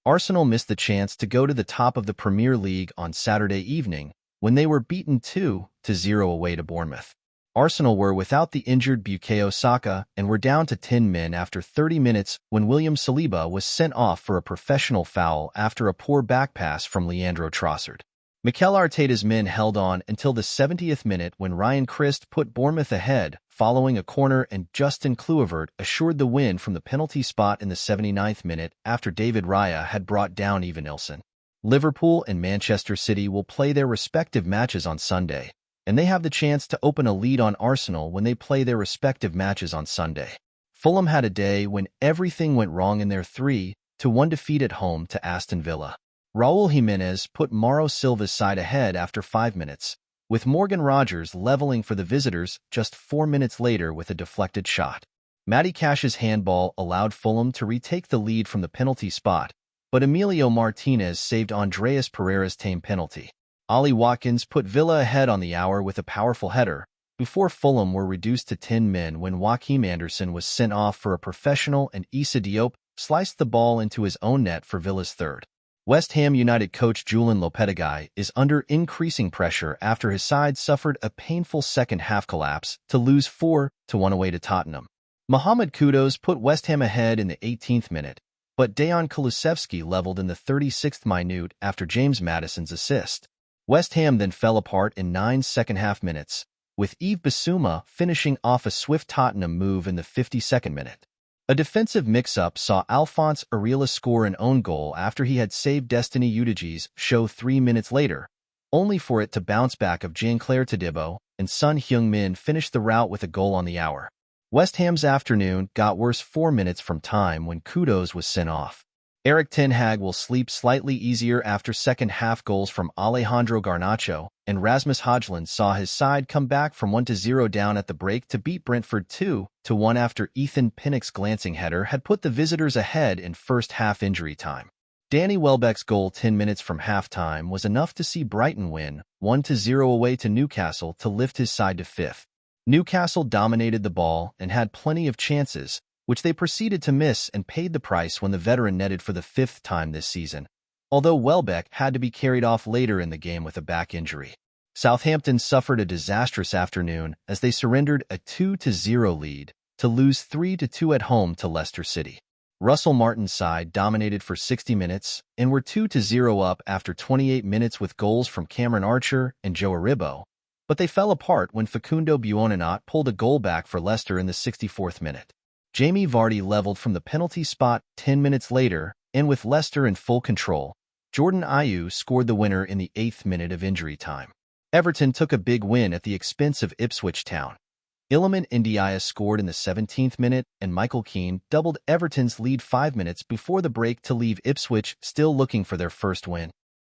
Arsenal missed the chance to go to the top of the Premier League on Saturday evening when they were beaten 2-0 away to Bournemouth. Arsenal were without the injured Bukayo Saka and were down to 10 men after 30 minutes when William Saliba was sent off for a professional foul after a poor back pass from Leandro Trossard. Mikel Arteta's men held on until the 70th minute when Ryan Christ put Bournemouth ahead following a corner, and Justin Kluivert assured the win from the penalty spot in the 79th minute after David Raya had brought down Evanilson. Liverpool and Manchester City will play their respective matches on Sunday, and they have the chance to open a lead on Arsenal when they play their respective matches on Sunday. Fulham had a day when everything went wrong in their 3-1 defeat at home to Aston Villa. Raul Jimenez put Mauro Silva's side ahead after 5 minutes, with Morgan Rogers leveling for the visitors just 4 minutes later with a deflected shot. Matty Cash's handball allowed Fulham to retake the lead from the penalty spot, but Emilio Martinez saved Andreas Pereira's tame penalty. Ollie Watkins put Villa ahead on the hour with a powerful header, before Fulham were reduced to 10 men when Joachim Andersen was sent off for a professional and Issa Diop sliced the ball into his own net for Villa's third. West Ham United coach Julen Lopetegui is under increasing pressure after his side suffered a painful second-half collapse to lose 4-1 away to Tottenham. Mohamed Kudus put West Ham ahead in the 18th minute, but Dejan Kulusevski leveled in the 36th minute after James Maddison's assist. West Ham then fell apart in 9 second-half minutes, with Yves Bissouma finishing off a swift Tottenham move in the 52nd minute. A defensive mix-up saw Alphonse Areola score an own goal after he had saved Destiny Udogi's show 3 minutes later, only for it to bounce back of Jean-Claire Todibo, and Son Heung-min finished the rout with a goal on the hour. West Ham's afternoon got worse 4 minutes from time when Kudus was sent off. Erik ten Hag will sleep slightly easier after second-half goals from Alejandro Garnacho, and Rasmus Højlund saw his side come back from 1-0 down at the break to beat Brentford 2-1 after Ethan Pinnock's glancing header had put the visitors ahead in first-half injury time. Danny Welbeck's goal 10 minutes from halftime was enough to see Brighton win 1-0 away to Newcastle to lift his side to 5th. Newcastle dominated the ball and had plenty of chances, which they proceeded to miss and paid the price when the veteran netted for the 5th time this season, although Welbeck had to be carried off later in the game with a back injury. Southampton suffered a disastrous afternoon as they surrendered a 2-0 lead to lose 3-2 at home to Leicester City. Russell Martin's side dominated for 60 minutes and were 2-0 up after 28 minutes with goals from Cameron Archer and Joe Aribo, but they fell apart when Facundo Buonanot pulled a goal back for Leicester in the 64th minute. Jamie Vardy leveled from the penalty spot 10 minutes later, and with Leicester in full control, Jordan Ayew scored the winner in the 8th minute of injury time. Everton took a big win at the expense of Ipswich Town. Iliman Ndiaye scored in the 17th minute, and Michael Keane doubled Everton's lead 5 minutes before the break to leave Ipswich still looking for their first win.